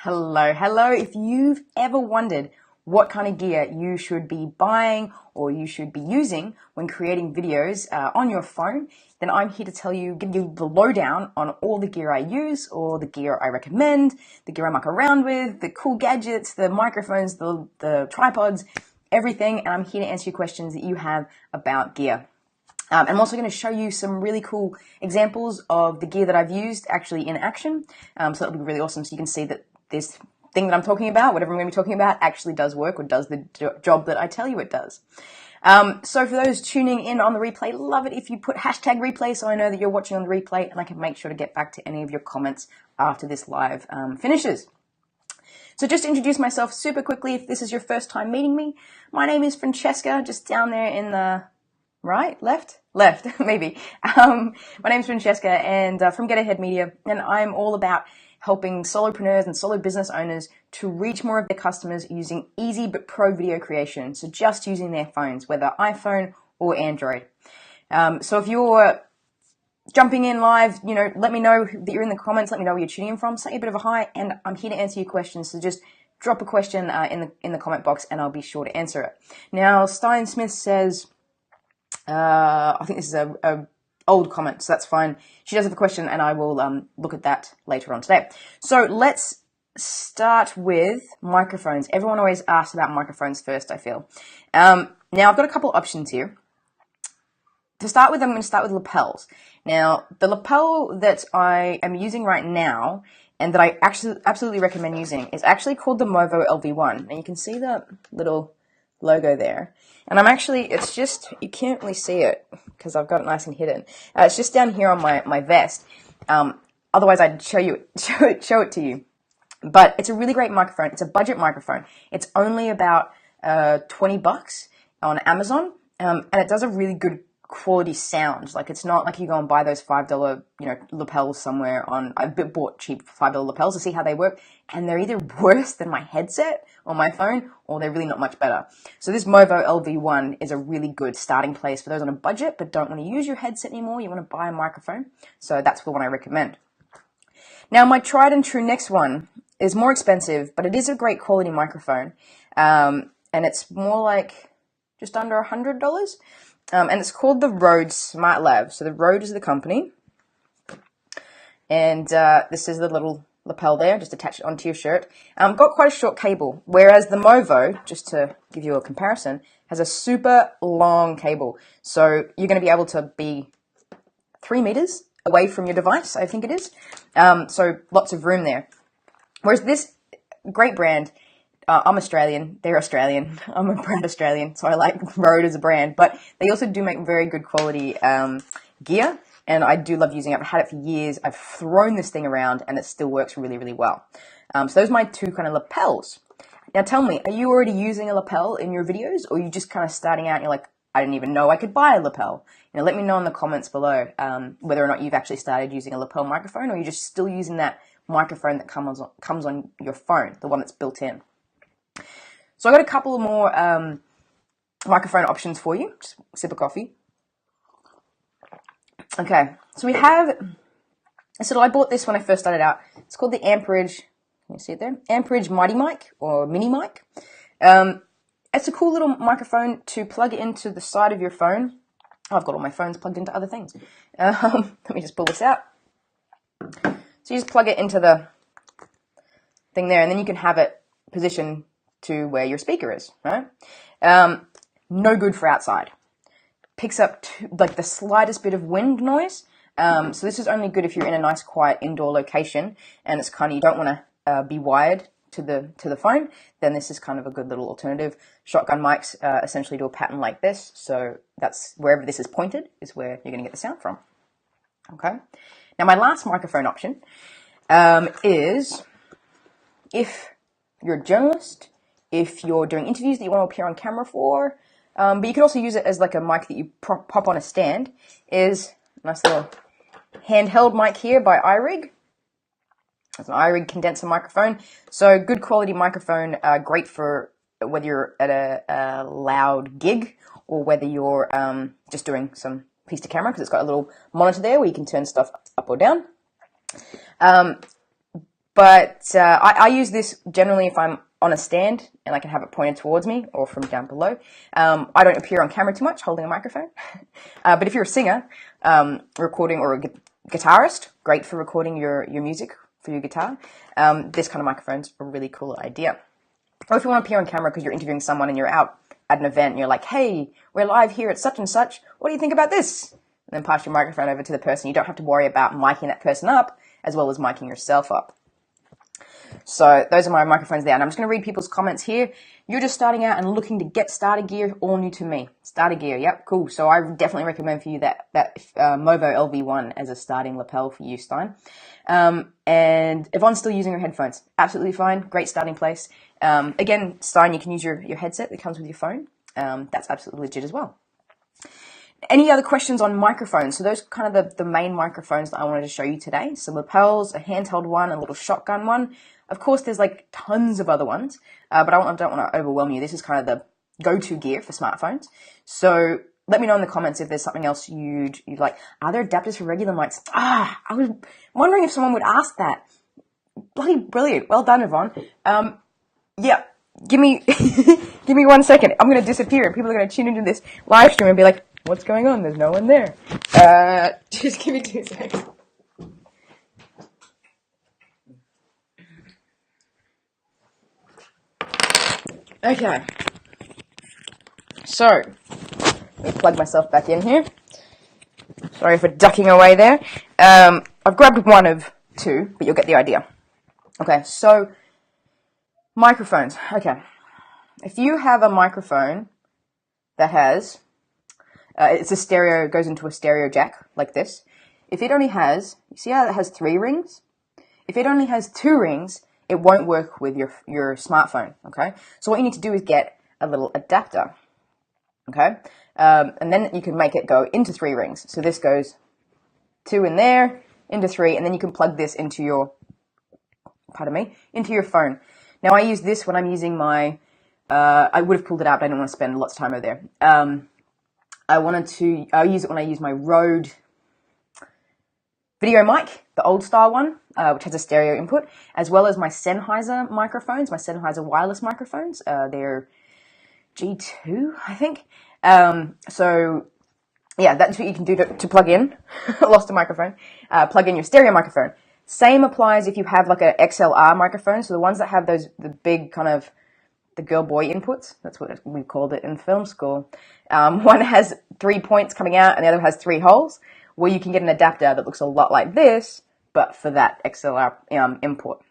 Hello. If you've ever wondered what kind of gear you should be buying or you should be using when creating videos on your phone, then I'm here to give you the lowdown on all the gear I use or the gear I recommend, the gear I muck around with, the cool gadgets, the microphones, the tripods, everything. And I'm here to answer your questions that you have about gear. I'm also going to show you some really cool examples of the gear that I've used actually in action. So that'll be really awesome. So you can see that this thing that I'm talking about, whatever I'm going to be talking about, actually does work or does the job that I tell you it does. So for those tuning in on the replay, love it if you put hashtag replay so I know that you're watching on the replay and I can make sure to get back to any of your comments after this live finishes. So just to introduce myself super quickly, if this is your first time meeting me, my name is Francesca, just down there in the right, left, maybe. My name's Francesca and from Get Ahead Media, and I'm all about helping solopreneurs and solo business owners to reach more of their customers using easy but pro video creation. So just using their phones, whether iPhone or Android. So if you're jumping in live, let me know that you're in the comments. Let me know where you're tuning in from. Say a bit of a hi, and I'm here to answer your questions. So just drop a question in the comment box, and I'll be sure to answer it. Now, Stein Smith says, I think this is a old comment, so that's fine. She does have a question, and I will look at that later on today. So let's start with microphones. Everyone always asks about microphones first, I feel. Now, I've got a couple options here. To start with, I'm going to start with lapels. Now, the lapel that I am using right now, and that I actually absolutely recommend using, is actually called the Movo LV1. And you can see the little logo there. And it's just, you can't really see it because I've got it nice and hidden. It's just down here on my vest. Otherwise I'd show it to you. But it's a really great microphone. It's a budget microphone. It's only about $20 on Amazon. And it does a really good quality sound. Like, it's not like you go and buy those $5, lapels somewhere I bought cheap $5 lapels to see how they work. And they're either worse than my headset on my phone, or they're really not much better. So this Movo LV1 is a really good starting place for those on a budget, but don't want to use your headset anymore. You want to buy a microphone. So that's the one I recommend. Now, my tried and true next one is more expensive, but it is a great quality microphone. And it's more like just under $100. And it's called the Rode Smart Lav. So the Rode is the company. And this is the little lapel there, just attach it onto your shirt. Got quite a short cable, whereas the Movo, just to give you a comparison, has a super long cable. So you're going to be able to be 3 meters away from your device, I think it is. So lots of room there. Whereas this great brand, I'm Australian, they're Australian, I'm a proud Australian, so I like Rode as a brand, but they also do make very good quality gear, and I do love using it. I've had it for years. I've thrown this thing around, and it still works really, really well. So those are my two kind of lapels. Now tell me, are you already using a lapel in your videos, or are you just kind of starting out and you're like, I didn't even know I could buy a lapel? Let me know in the comments below whether or not you've actually started using a lapel microphone, or you're just still using that microphone that comes on your phone, the one that's built in. So I got a couple more microphone options for you. Just sip of coffee. Okay, so we have, I bought this when I first started out. It's called the Amperage, can you see it there? Amperage Mighty Mic or Mini Mic. It's a cool little microphone to plug into the side of your phone. I've got all my phones plugged into other things. Let me just pull this out. So you just plug it into the thing there, and then you can have it positioned to where your speaker is, right? No good for outside. Picks up like the slightest bit of wind noise. So this is only good if you're in a nice quiet indoor location and it's kind of, you don't want to be wired to the phone. Then this is kind of a good little alternative. Shotgun mics essentially do a pattern like this. So that's wherever this is pointed is where you're going to get the sound from. Okay. Now my last microphone option is if you're a journalist, if you're doing interviews that you want to appear on camera for, but you can also use it as like a mic that you pop on a stand, is a nice little handheld mic here by iRig. It's an iRig condenser microphone. So good quality microphone, great for whether you're at a loud gig or whether you're just doing some piece to camera, because it's got a little monitor there where you can turn stuff up or down. But But I use this generally if I'm on a stand and I can have it pointed towards me or from down below. I don't appear on camera too much holding a microphone. But if you're a singer, recording, or a guitarist, great for recording your music for your guitar, this kind of microphone's a really cool idea. Or if you want to appear on camera because you're interviewing someone and you're out at an event and you're like, hey, we're live here at such and such, what do you think about this? And then pass your microphone over to the person. You don't have to worry about miking that person up as well as miking yourself up. So those are my microphones there. And I'm just going to read people's comments here. You're just starting out and looking to get starter gear, all new to me. Starter gear, yep, cool. So I definitely recommend for you that Movo LV1 as a starting lapel for you, Stein. And Yvonne's still using her headphones. Absolutely fine. Great starting place. Again, Stein, you can use your headset that comes with your phone. That's absolutely legit as well. Any other questions on microphones? So those are kind of the main microphones that I wanted to show you today. So lapels, a handheld one, a little shotgun one. Of course, there's like tons of other ones, but I don't want to overwhelm you. This is kind of the go-to gear for smartphones. So let me know in the comments if there's something else you'd like. Are there adapters for regular mics? I was wondering if someone would ask that. Bloody brilliant. Well done, Yvonne. Yeah, give me, give me 1 second. I'm going to disappear and people are going to tune into this live stream and be like, what's going on? There's no one there. Just give me 2 seconds. Okay. So, let me plug myself back in here. Sorry for ducking away there. I've grabbed one of two, but you'll get the idea. Okay, so microphones. Okay. If you have a microphone that has, it's a stereo, goes into a stereo jack like this. If it only has, you see how it has 3 rings? If it only has 2 rings, it won't work with your smartphone, okay? So what you need to do is get a little adapter, okay? And then you can make it go into 3 rings. So this goes 2 in there, into 3, and then you can plug this into your, into your phone. Now I use this when I'm using my, I would have pulled it out, but I didn't want to spend lots of time over there. I'll use it when I use my Rode video mic, the old style one, which has a stereo input, as well as my Sennheiser microphones, my Sennheiser wireless microphones. They're G2, I think. So yeah, that's what you can do to plug in. Lost a microphone. Plug in your stereo microphone. Same applies if you have like a XLR microphone. So the ones that have the big kind of the girl boy inputs. That's what we called it in film school. One has 3 points coming out and the other has 3 holes. Where you can get an adapter that looks a lot like this, but for that XLR input.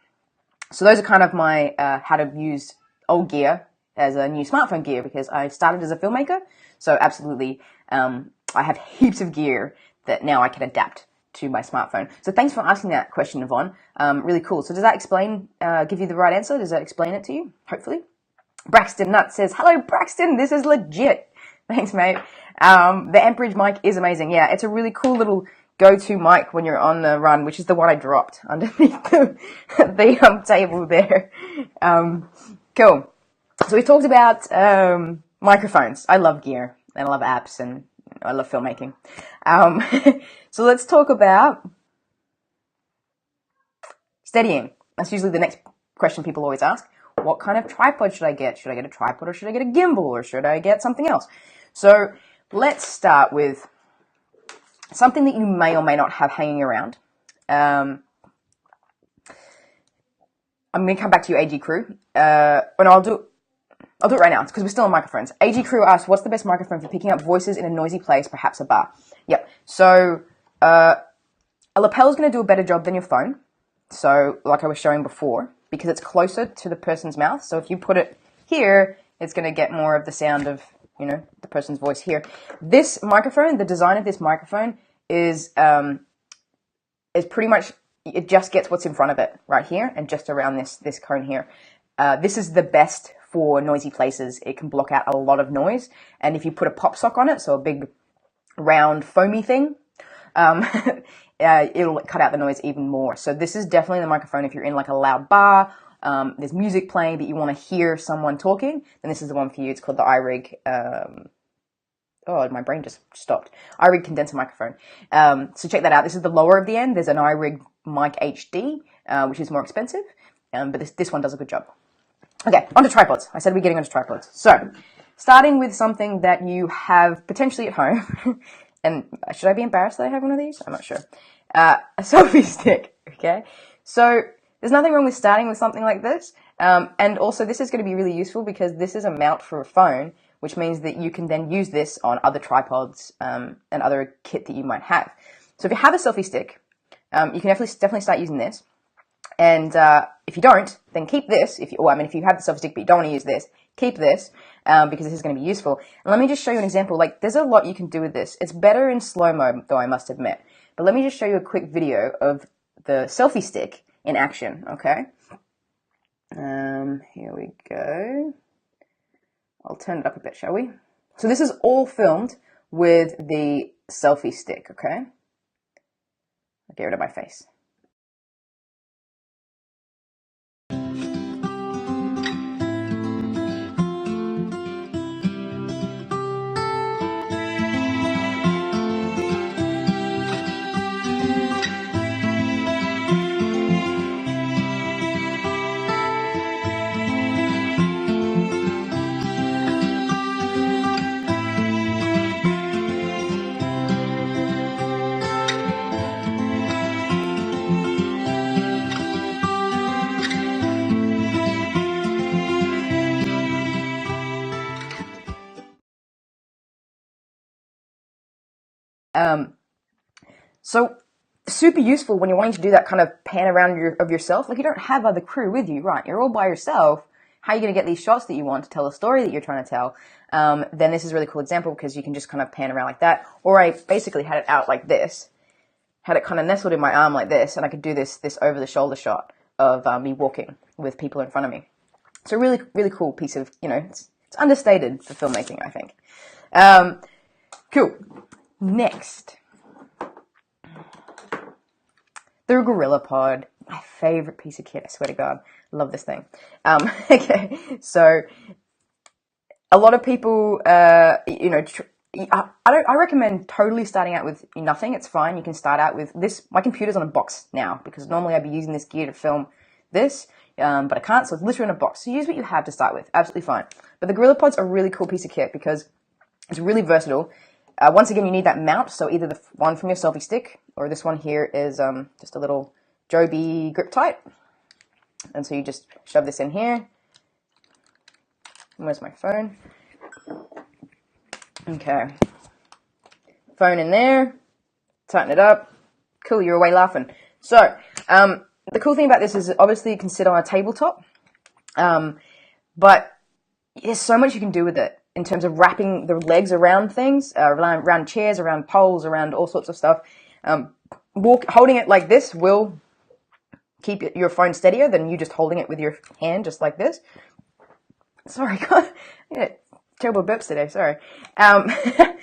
So those are kind of my how to use old gear as a new smartphone gear, because I started as a filmmaker. So absolutely, I have heaps of gear that now I can adapt to my smartphone. So thanks for asking that question, Yvonne. Really cool. So does that explain, give you the right answer? Does that explain it to you? Hopefully. Braxton Nutt says, hello, Braxton. This is legit. Thanks, mate. The amperage mic is amazing. Yeah, it's a really cool little go-to mic when you're on the run, which is the one I dropped underneath the table there. Cool. So we talked about microphones. I love gear, and I love apps, and I love filmmaking. So let's talk about steadying. That's usually the next question people always ask. What kind of tripod should I get? Should I get a tripod, or should I get a gimbal, or should I get something else? So let's start with something that you may or may not have hanging around. I'm going to come back to you, AG Crew, and I'll do it right now because we're still on microphones. AG Crew asked, what's the best microphone for picking up voices in a noisy place, perhaps a bar? Yep. So a lapel is going to do a better job than your phone. So like I was showing before, because it's closer to the person's mouth. So if you put it here, it's going to get more of the sound of, you know, the person's voice here. This microphone, the design of this microphone is pretty much, it just gets what's in front of it right here and just around this cone here. This is the best for noisy places. It can block out a lot of noise. And if you put a pop sock on it, so a big round foamy thing, it'll cut out the noise even more. So this is definitely the microphone if you're in like a loud bar, there's music playing, but you want to hear someone talking, then this is the one for you. It's called the iRig Oh, my brain just stopped. iRig condenser microphone. So check that out. This is the lower of the end. There's an iRig Mic HD, which is more expensive, but this one does a good job. Okay, onto tripods. I said we're getting onto tripods. So, starting with something that you have potentially at home, and should I be embarrassed that I have one of these? I'm not sure. A selfie stick, okay? So, there's nothing wrong with starting with something like this, and also this is going to be really useful because this is a mount for a phone, which means that you can then use this on other tripods and other kit that you might have. So if you have a selfie stick, you can definitely start using this. And if you don't, then keep this. If you have the selfie stick but you don't want to use this, keep this because this is going to be useful. And let me just show you an example. Like, there's a lot you can do with this. It's better in slow-mo, though, I must admit. But let me just show you a quick video of the selfie stick in action, okay? Here we go. I'll turn it up a bit, shall we? So this is all filmed with the selfie stick, okay? I'll get rid of my face. So super useful when you're wanting to do that kind of pan around of yourself. Like, you don't have other crew with you, right? You're all by yourself. How are you going to get these shots that you want to tell a story that you're trying to tell? Then this is a really cool example because you can just kind of pan around like that. Or I basically had it out like this, had it kind of nestled in my arm like this, and I could do this over the shoulder shot of me walking with people in front of me. So really, really cool piece of, it's understated for filmmaking, I think. Cool. Next. The GorillaPod, my favorite piece of kit, I swear to God. Love this thing. Okay, so a lot of people, I recommend totally starting out with nothing. It's fine. You can start out with this. My computer's on a box now because normally I'd be using this gear to film this, but I can't, so it's literally in a box. So use what you have to start with. Absolutely fine. But the GorillaPod's a really cool piece of kit because it's really versatile. Once again, you need that mount, so either the one from your selfie stick, or this one here is just a little Joby grip tight. And so you just shove this in here. Where's my phone? Okay. Phone in there. Tighten it up. Cool, you're away laughing. So, the cool thing about this is obviously you can sit on a tabletop, but there's so much you can do with it in terms of wrapping the legs around things, around chairs, around poles, around all sorts of stuff. Holding it like this will keep your phone steadier than you just holding it with your hand just like this. Sorry, God. Yeah, terrible burps today, sorry. The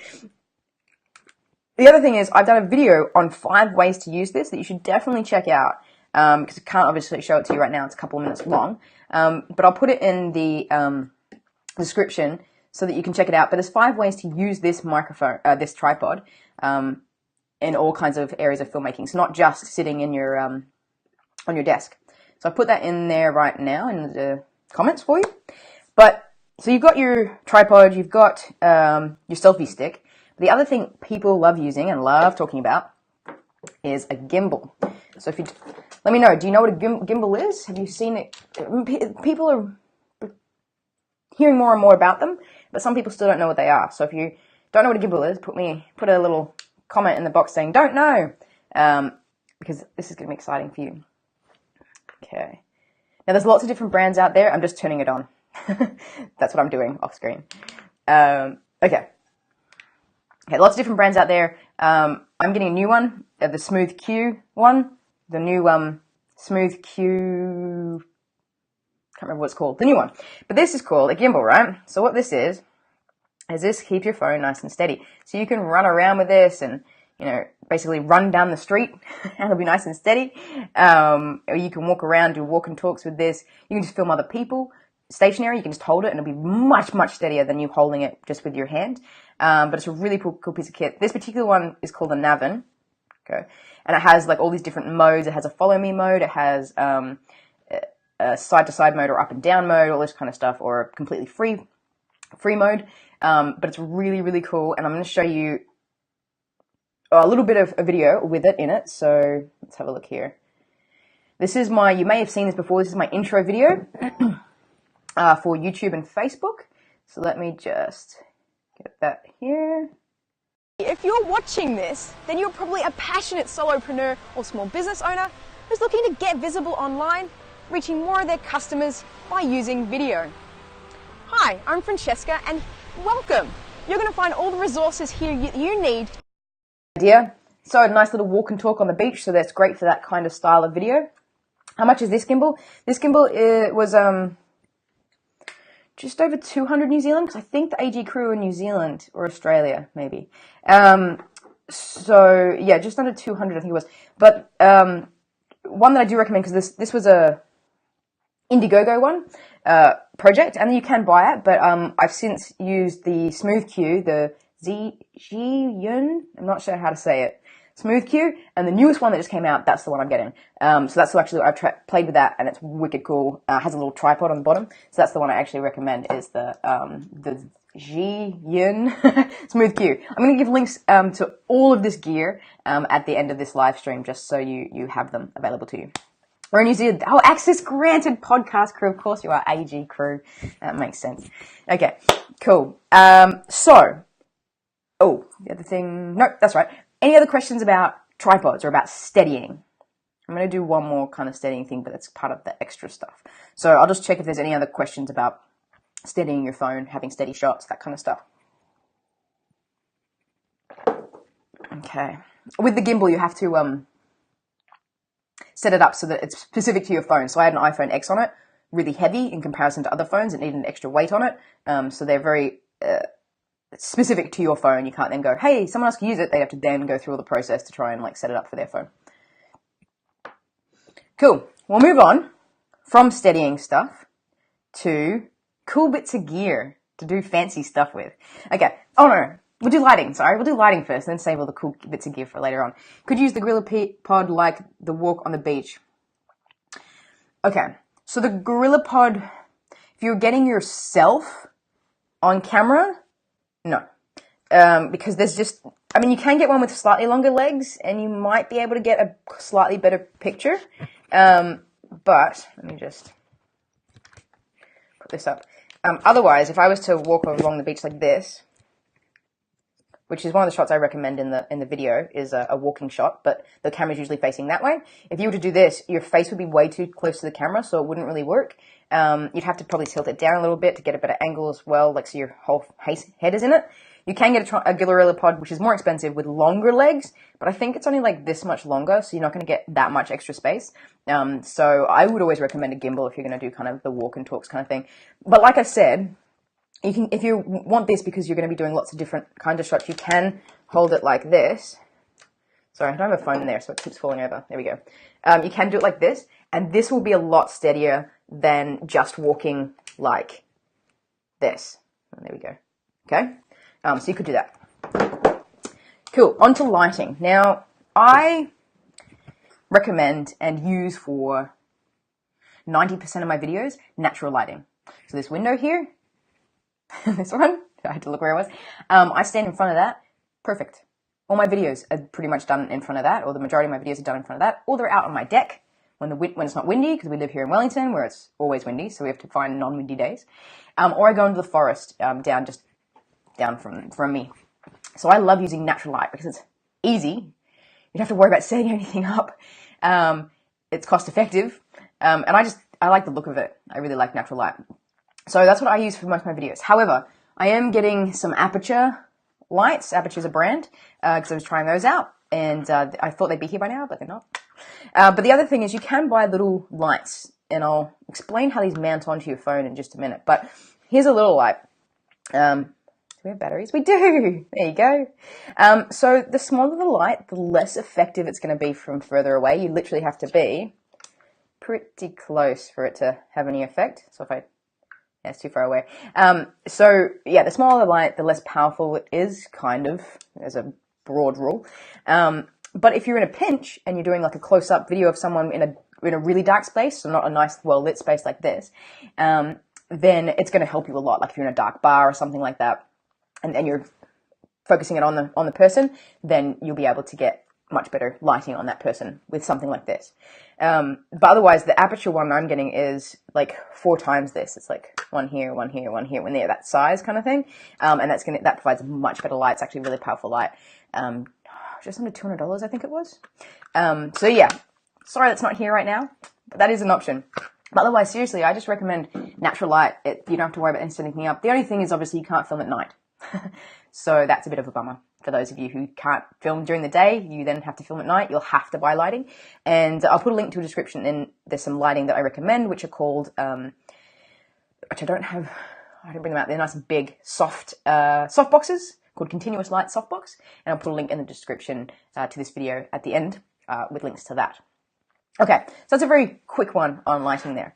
other thing is I've done a video on 5 ways to use this that you should definitely check out because I can't obviously show it to you right now. It's a couple of minutes long. But I'll put it in the description so that you can check it out. But there's 5 ways to use this microphone, this tripod, in all kinds of areas of filmmaking. So not just sitting in your on your desk. So I put that in there right now in the comments for you. But so you've got your tripod, you've got your selfie stick. The other thing people love using and love talking about is a gimbal. So if you let me know, do you know what a gimbal is? Have you seen it? People are hearing more and more about them, but some people still don't know what they are. So if you don't know what a gimbal is, put a little comment in the box saying don't know, because this is going to be exciting for you. Okay. Now there's lots of different brands out there. I'm just turning it on. That's what I'm doing off screen. Okay, lots of different brands out there. I'm getting a new one, the Smooth Q one, the new Smooth Q, can't remember what it's called, the new one. But this is called a gimbal, right? So what this is this keep your phone nice and steady. So you can run around with this and, basically run down the street and it'll be nice and steady. Or you can walk around, do walk and talks with this. You can just film other people. stationary, you can just hold it and it'll be much, much steadier than you holding it just with your hand. But it's a really cool piece of kit. This particular one is called the Navin. Okay. And it has like all these different modes. It has a follow me mode. It has a side to side mode or up and down mode, all this kind of stuff, or a completely free mode. But it's really, really cool. And I'm going to show you a little bit of a video with it in it. So let's have a look here. This is you may have seen this before. This is my intro video for YouTube and Facebook. So let me just get that here. If you're watching this, then you're probably a passionate solopreneur or small business owner who's looking to get visible online, reaching more of their customers by using video. Hi, I'm Francesca and welcome. You're going to find all the resources here you need. So a nice little walk and talk on the beach, so that's great for that kind of style of video. How much is this gimbal? This gimbal was just over 200 New Zealand, because I think the AG crew in New Zealand or Australia, maybe. So yeah, just under 200 I think it was. But one that I do recommend, because this was a Indiegogo one project, and you can buy it. But I've since used the Smooth Q, the Zhiyun. I'm not sure how to say it. Smooth Q, and the newest one that just came out, that's the one I'm getting. So that's actually, I've played with that, and it's wicked cool. Has a little tripod on the bottom, so that's the one I actually recommend, is the Zhiyun Smooth Q. I'm going to give links to all of this gear at the end of this live stream, just so you have them available to you. We're in New Zealand. Oh, access granted, podcast crew. Of course you are, AG crew. That makes sense. Okay, cool. The other thing, nope, that's right. Any other questions about tripods or about steadying? I'm going to do one more kind of steadying thing, but it's part of the extra stuff. So I'll just check if there's any other questions about steadying your phone, having steady shots, that kind of stuff. Okay. With the gimbal, you have to set it up so that it's specific to your phone. So I had an iPhone X on it, really heavy in comparison to other phones. It needed an extra weight on it. So they're very specific to your phone. You can't then go, hey, someone else can use it. They have to then go through all the process to try and like set it up for their phone. Cool. We'll move on from steadying stuff to cool bits of gear to do fancy stuff with. Okay. Oh no, we'll do lighting. Sorry, we'll do lighting first, then save all the cool bits of gear for later on. Could use the GorillaPod like the walk on the beach. Okay. So the GorillaPod, if you're getting yourself on camera, no, because there's just, I mean, you can get one with slightly longer legs and you might be able to get a slightly better picture. But let me just put this up. Otherwise, if I was to walk along the beach like this, which is one of the shots I recommend in the video, is a walking shot, but the camera's usually facing that way. If you were to do this, your face would be way too close to the camera, so it wouldn't really work. You'd have to probably tilt it down a little bit to get a better angle as well, like so your whole head is in it. You can get a GorillaPod, which is more expensive, with longer legs, but I think it's only like this much longer, so you're not going to get that much extra space. So I would always recommend a gimbal if you're going to do kind of the walk and talks kind of thing. But like I said, you can, if you want this because you're going to be doing lots of different kinds of shots, you can hold it like this. Sorry, I don't have a phone in there, so it keeps falling over. There we go. You can do it like this, and this will be a lot steadier than just walking like this. There we go. Okay? So you could do that. Cool. On to lighting. Now, I recommend and use for 90% of my videos natural lighting. So this window here, this one, I had to look where I was. I stand in front of that. Perfect. All my videos are pretty much done in front of that, or the majority of my videos are done in front of that, or they're out on my deck when it's not windy, because we live here in Wellington where it's always windy, so we have to find non-windy days. Or I go into the forest down from me. So I love using natural light because it's easy. You don't have to worry about setting anything up. It's cost effective. And I like the look of it. I really like natural light. So that's what I use for most of my videos. However, I am getting some Aperture lights. Aperture's a brand, because I was trying those out. And I thought they'd be here by now, but they're not. But the other thing is you can buy little lights. And I'll explain how these mount onto your phone in just a minute. But here's a little light. Do we have batteries? We do! There you go. So the smaller the light, the less effective it's going to be from further away. You literally have to be pretty close for it to have any effect. So if I Yeah, it's too far away. So yeah, the smaller the light, the less powerful it is, kind of, as a broad rule. But if you're in a pinch and you're doing like a close-up video of someone in a really dark space, so not a nice, well-lit space like this, then it's going to help you a lot. Like if you're in a dark bar or something like that, and you're focusing it on the person, then you'll be able to get much better lighting on that person with something like this. But otherwise, the aperture one I'm getting is like 4 times this. It's like one here, one here, one here, one there, that size kind of thing. And that provides much better light. It's actually really powerful light. Just under $200, I think it was. So yeah, sorry that's not here right now, but that is an option. But otherwise, seriously, I just recommend natural light. You don't have to worry about setting anything up. The only thing is obviously you can't film at night. So that's a bit of a bummer. For those of you who can't film during the day, you then have to film at night. You'll have to buy lighting. And I'll put a link to a description, and there's some lighting that I recommend, which are called, which I didn't bring them out. They're nice and big, soft boxes called Continuous Light Softbox. And I'll put a link in the description to this video at the end with links to that. Okay, so that's a very quick one on lighting there.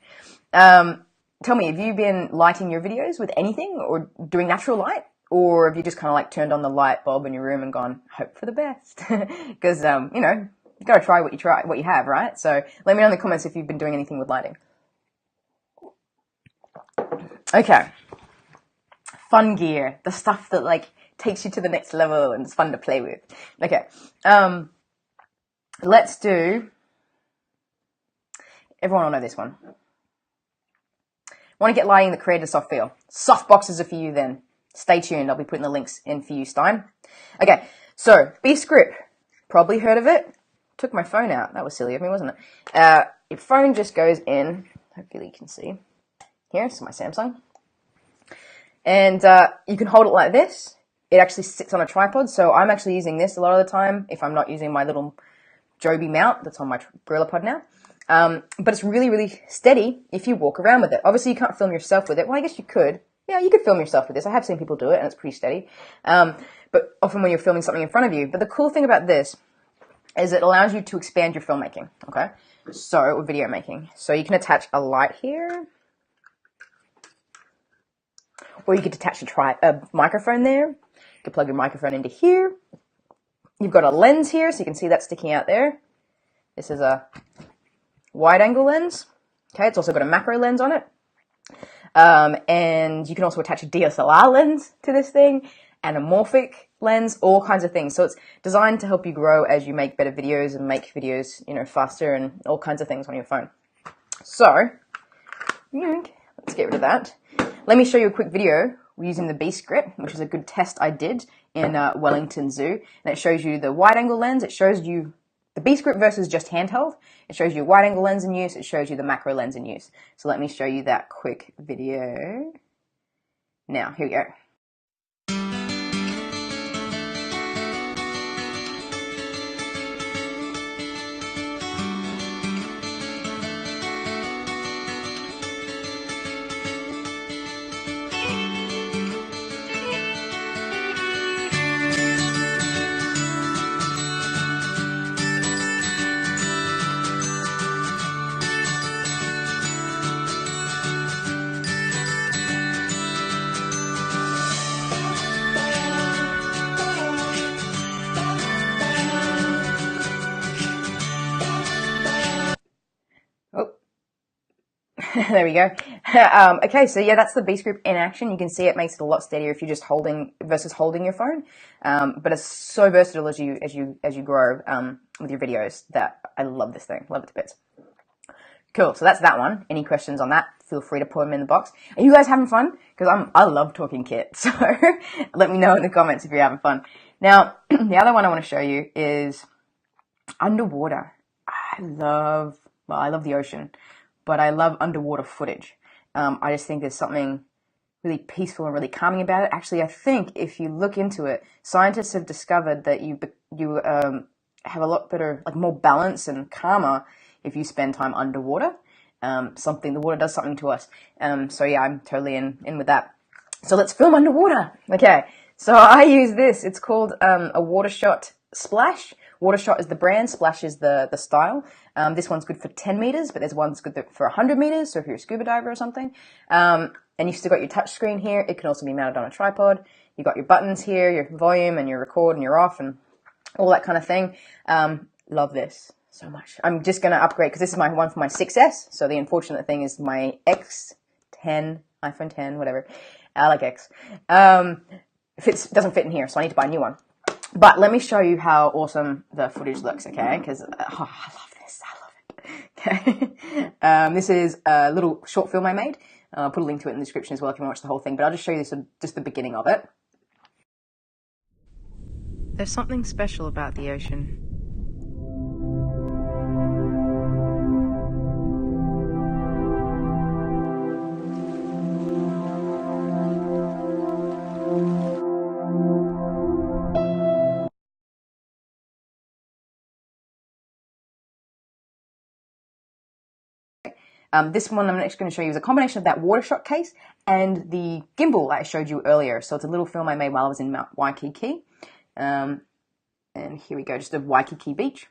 Tell me, have you been lighting your videos with anything or doing natural light? Or have you just kind of like turned on the light bulb in your room and gone, hope for the best? Because, you know, you got to try what you have, right? So let me know in the comments if you've been doing anything with lighting. Okay. Fun gear. The stuff that like takes you to the next level and it's fun to play with. Okay. Let's do, everyone will know this one. Want to get lighting that creates a soft feel. Soft boxes are for you then. Stay tuned. I'll be putting the links in for you, Stein. Okay, so B-Script. Probably heard of it. Took my phone out. That was silly of me, wasn't it? Your phone just goes in. Hopefully you can see. Here's my Samsung. And you can hold it like this. It actually sits on a tripod, so I'm actually using this a lot of the time if I'm not using my little Joby mount that's on my GorillaPod now. But it's really, really steady if you walk around with it. Obviously, you can't film yourself with it. Well, I guess you could. Yeah, you could film yourself with this. I have seen people do it, and it's pretty steady. But often when you're filming something in front of you. But the cool thing about this is it allows you to expand your filmmaking, okay? So, or video making. So you can attach a light here. Or you could attach a microphone there. You could plug your microphone into here. You've got a lens here, so you can see that sticking out there. This is a wide-angle lens. Okay, it's also got a macro lens on it. And you can also attach a DSLR lens to this thing, anamorphic lens, all kinds of things. So it's designed to help you grow as you make better videos and make videos, you know, faster and all kinds of things on your phone. So, let's get rid of that. Let me show you a quick video using the B-Script, which is a good test I did in Wellington Zoo. And it shows you the wide-angle lens. It shows you the B-Script versus just handheld. It shows you wide-angle lens in use. It shows you the macro lens in use. So let me show you that quick video. Now, here we go. There we go. Okay, so yeah, that's the B-Script in action. You can see it makes it a lot steadier if you're just holding versus holding your phone. But it's so versatile as you grow with your videos that I love this thing. Love it to bits. Cool. So that's that one. Any questions on that? Feel free to put them in the box. Are you guys having fun? Because I love talking kit. So let me know in the comments if you're having fun. Now, the other one I want to show you is underwater. I love the ocean, but I love underwater footage. I just think there's something really peaceful and really calming about it. Actually, I think if you look into it, scientists have discovered that you have a lot better, like more balance and calmer if you spend time underwater. The water does something to us. So yeah, I'm totally in with that. So let's film underwater. Okay, so I use this. It's called a water shot splash, Water Shot is the brand, Splash is the style. This one's good for 10 meters, but there's one's good for 100 meters, so if you're a scuba diver or something. And you've still got your touch screen here. It can also be mounted on a tripod. You've got your buttons here, your volume and your record and your off and all that kind of thing. Love this so much. I'm just going to upgrade because this is my one for my 6S. So the unfortunate thing is my X10, iPhone 10, whatever. I like X. Doesn't fit in here, so I need to buy a new one. But let me show you how awesome the footage looks, okay? Because I love this. I love it. Okay. This is a little short film I made. I'll put a link to it in the description as well if you want to watch the whole thing. But I'll just show you just the beginning of it. There's something special about the ocean. This one I'm next going to show you is a combination of that Water Shot case and the gimbal that I showed you earlier. So it's a little film I made while I was in Mount Waikiki. And here we go, just of Waikiki Beach.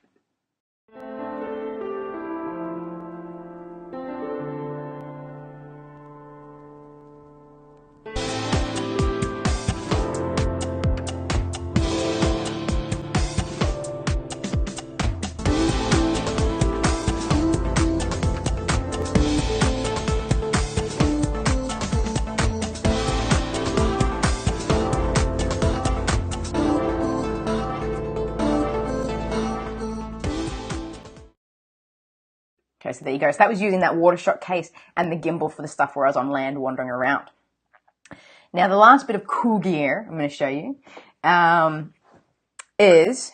Okay, so there you go. So that was using that Water Shot case and the gimbal for the stuff where I was on land wandering around. Now, the last bit of cool gear I'm going to show you is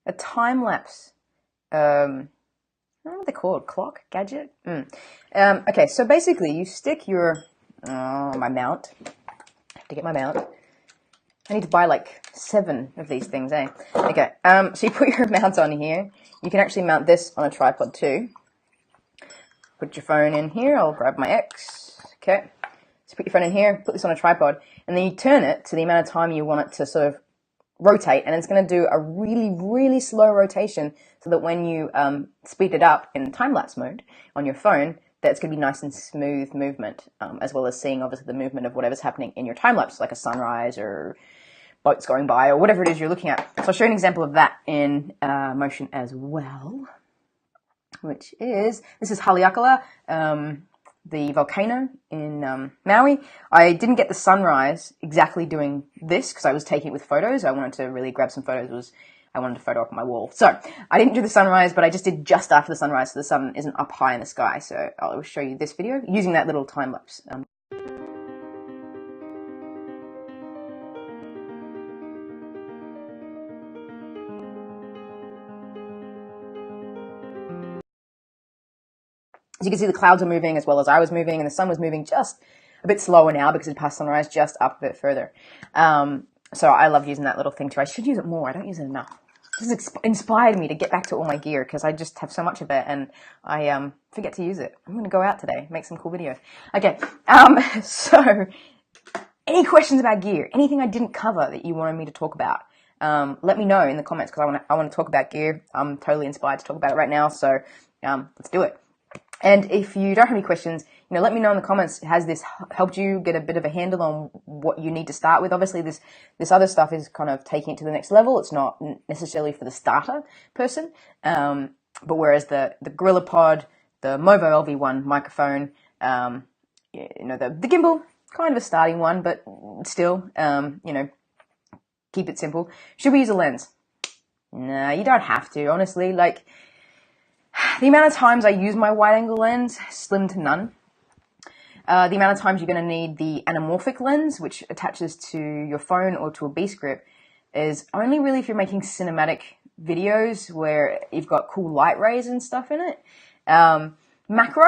a time-lapse, I don't know what they're called, clock, gadget? Okay, so basically you stick your, my mount, I have to get my mount. I need to buy like 7 of these things, eh? Okay, so you put your mount on here. You can actually mount this on a tripod too. Put your phone in here. I'll grab my X. Okay. So put your phone in here, put this on a tripod, and then you turn it to the amount of time you want it to sort of rotate, and it's going to do a really, really slow rotation so that when you speed it up in time-lapse mode on your phone, that's going to be nice and smooth movement, as well as seeing obviously the movement of whatever's happening in your time-lapse, like a sunrise or boats going by or whatever it is you're looking at. So I'll show you an example of that in motion as well. This is Haleakala, the volcano in Maui. I didn't get the sunrise exactly doing this because I was taking it with photos. I wanted to really grab some photos. I wanted to photo up on my wall. So I didn't do the sunrise, but I just did just after the sunrise so the sun isn't up high in the sky. So I'll show you this video using that little time lapse. As you can see, the clouds are moving as well as I was moving, and the sun was moving just a bit slower now because it's past sunrise, just up a bit further. So I love using that little thing too. I should use it more. I don't use it enough. This has inspired me to get back to all my gear because I just have so much of it and I forget to use it. I'm going to go out today, make some cool videos. Okay, so any questions about gear? Anything I didn't cover that you wanted me to talk about? Let me know in the comments because I want to talk about gear. I'm totally inspired to talk about it right now, so let's do it. And if you don't have any questions, let me know in the comments. Has this helped you get a bit of a handle on what you need to start with? Obviously, this other stuff is kind of taking it to the next level. It's not necessarily for the starter person. But whereas the GorillaPod, the Movo LV1 microphone, the gimbal, kind of a starting one, but still, keep it simple. Should we use a lens? No, you don't have to, honestly. Like, the amount of times I use my wide-angle lens, slim to none. The amount of times you're going to need the anamorphic lens, which attaches to your phone or to a beast grip, is only really if you're making cinematic videos where you've got cool light rays and stuff in it. Macro,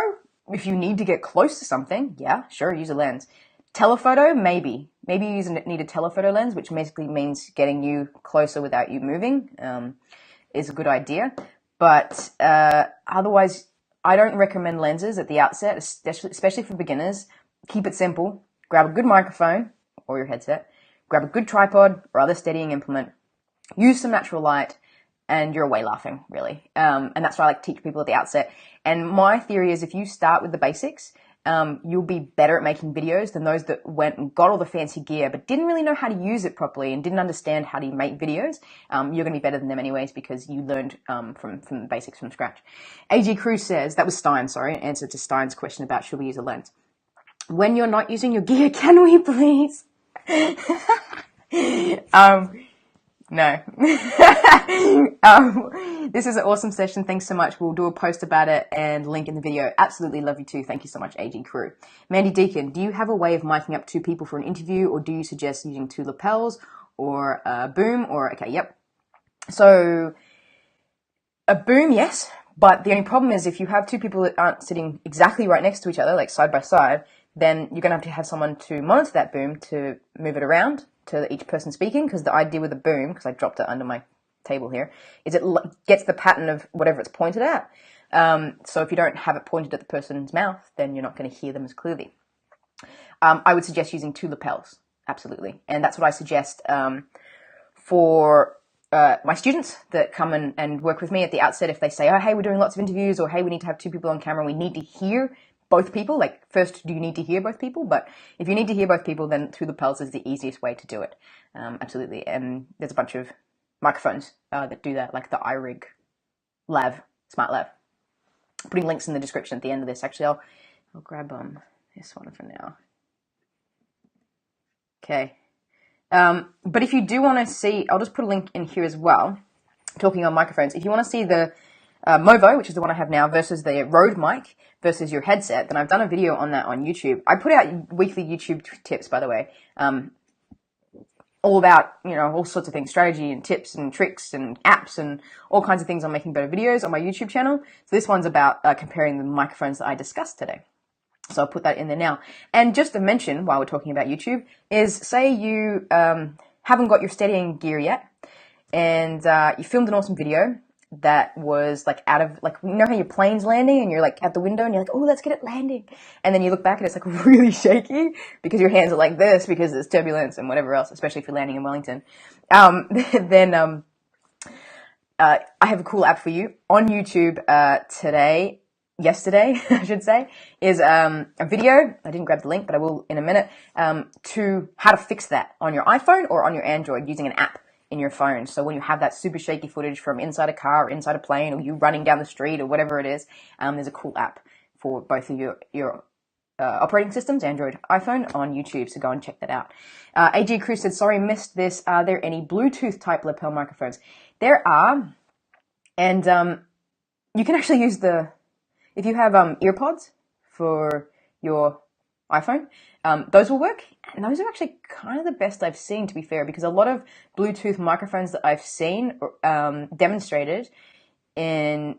if you need to get close to something, yeah, sure, use a lens. Telephoto, maybe. Maybe you need a telephoto lens, which basically means getting you closer without you moving, is a good idea. But otherwise, I don't recommend lenses at the outset, especially for beginners. Keep it simple. Grab a good microphone or your headset. Grab a good tripod or other steadying implement. Use some natural light. and you're away laughing, really. And that's why I like to teach people at the outset. And my theory is if you start with the basics, you'll be better at making videos than those that went and got all the fancy gear but didn't really know how to use it properly and didn't understand how to make videos. You're going to be better than them anyways because you learned from the basics from scratch. AG Cruz says, that was Stein, sorry, answer to Stein's question about should we use a lens. When you're not using your gear, can we please? No. This is an awesome session. Thanks so much. We'll do a post about it and link in the video. Absolutely love you too. Thank you so much, AG Crew. Mandy Deacon, do you have a way of miking up 2 people for an interview, or do you suggest using 2 lapels or a boom? Or, okay, yep. So a boom, yes. But the only problem is if you have 2 people that aren't sitting exactly right next to each other, like side by side, then you're going to have someone to monitor that boom to move it around to each person speaking, because the idea with a boom, because I dropped it under my table here, is it gets the pattern of whatever it's pointed at. So if you don't have it pointed at the person's mouth, then you're not going to hear them as clearly. I would suggest using 2 lapels, absolutely. And that's what I suggest for my students that come and work with me at the outset. If they say, oh, hey, we're doing lots of interviews, or hey, we need to have 2 people on camera, we need to hear both people. Like, first, do you need to hear both people? But if you need to hear both people, then 2 lapels is the easiest way to do it. Absolutely. And there's a bunch of microphones that do that, like the iRig Lav, Smart Lav. Putting links in the description at the end of this. Actually, I'll grab this one for now. Okay. But if you do want to see, I'll just put a link in here as well, talking on microphones. If you want to see the Movo, which is the one I have now, versus the Rode mic versus your headset, then I've done a video on that on YouTube. I put out weekly YouTube tips, by the way, all about, all sorts of things, strategy and tips and tricks and apps and all kinds of things on making better videos on my YouTube channel. So this one's about comparing the microphones that I discussed today. So I'll put that in there now. And just to mention, while we're talking about YouTube, is say you haven't got your steadying gear yet, and you filmed an awesome video that was like out of, like, you know how your plane's landing and you're like at the window and you're like, oh, let's get it landing. And then you look back and it's like really shaky because your hands are like this because there's turbulence and whatever else, especially if you're landing in Wellington. Then I have a cool app for you on YouTube yesterday, I should say, is a video. I didn't grab the link, but I will in a minute, to how to fix that on your iPhone or on your Android using an app in your phone. So when you have that super shaky footage from inside a car or inside a plane or you running down the street or whatever it is, there's a cool app for both of your operating systems, Android, iPhone, on YouTube. So go and check that out. AG Cruz said, sorry, missed this. Are there any Bluetooth type lapel microphones? There are. And you can actually use if you have earpods for your iPhone, those will work. And those are actually kind of the best I've seen, to be fair, because a lot of Bluetooth microphones that I've seen demonstrated have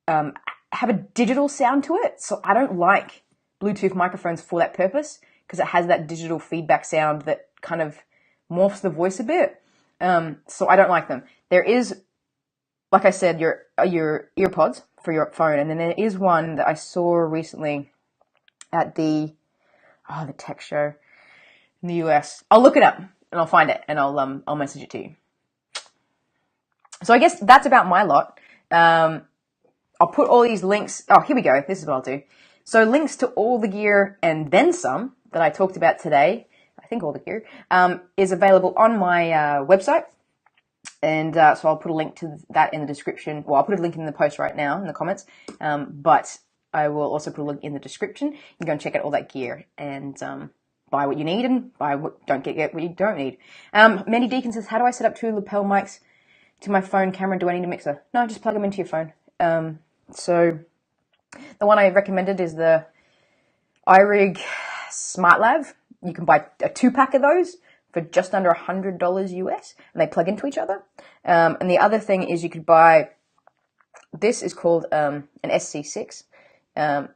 a digital sound to it. So I don't like Bluetooth microphones for that purpose because it has that digital feedback sound that kind of morphs the voice a bit. So I don't like them. There is, like I said, your earpods for your phone, and then there is one that I saw recently at the tech show in the US. I'll look it up and I'll find it and I'll message it to you. So I guess that's about my lot. I'll put all these links. Oh, here we go. This is what I'll do. So links to all the gear and then some that I talked about today, I think all the gear, is available on my website. And so I'll put a link to that in the description. Well, I'll put a link in the post right now in the comments. But I will also put a link in the description. You can go and check out all that gear and buy what you need and don't get what you don't need. Mandy Deacon says, how do I set up 2 lapel mics to my phone camera? Do I need a mixer? No, just plug them into your phone. So the one I recommended is the iRig Smart Lav. You can buy a 2-pack of those for just under $100 US, and they plug into each other. And the other thing is you could buy, this is called an SC6, and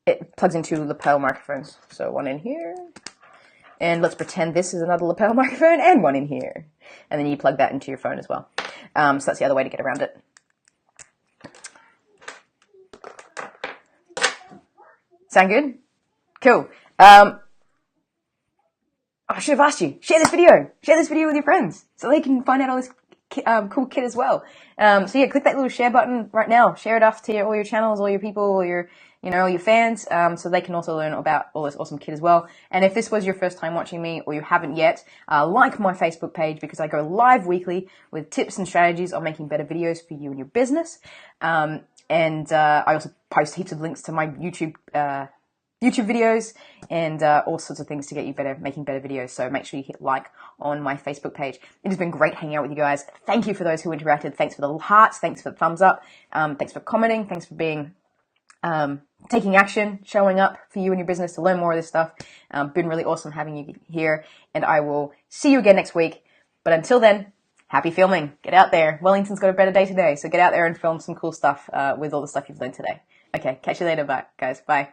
it plugs into lapel microphones. So one in here, and let's pretend this is another lapel microphone, and one in here. And then you plug that into your phone as well. So that's the other way to get around it. Sound good? Cool. I should have asked you, share this video with your friends so they can find out all this cool kit as well. So yeah, click that little share button right now. Share it off to all your channels, all your people, all your, all your fans, so they can also learn about all this awesome kit as well. And if this was your first time watching me, or you haven't yet, like my Facebook page, because I go live weekly with tips and strategies on making better videos for you and your business. And I also post heaps of links to my YouTube videos and all sorts of things to get you making better videos. So make sure you hit like on my Facebook page. It has been great hanging out with you guys. Thank you for those who interacted. Thanks for the hearts. Thanks for the thumbs up. Thanks for commenting. Thanks for being taking action, showing up for you and your business to learn more of this stuff. Been really awesome having you here, and I will see you again next week. But until then, happy filming. Get out there. Wellington's got a better day today, so get out there and film some cool stuff with all the stuff you've learned today. Okay, catch you later, guys. Bye.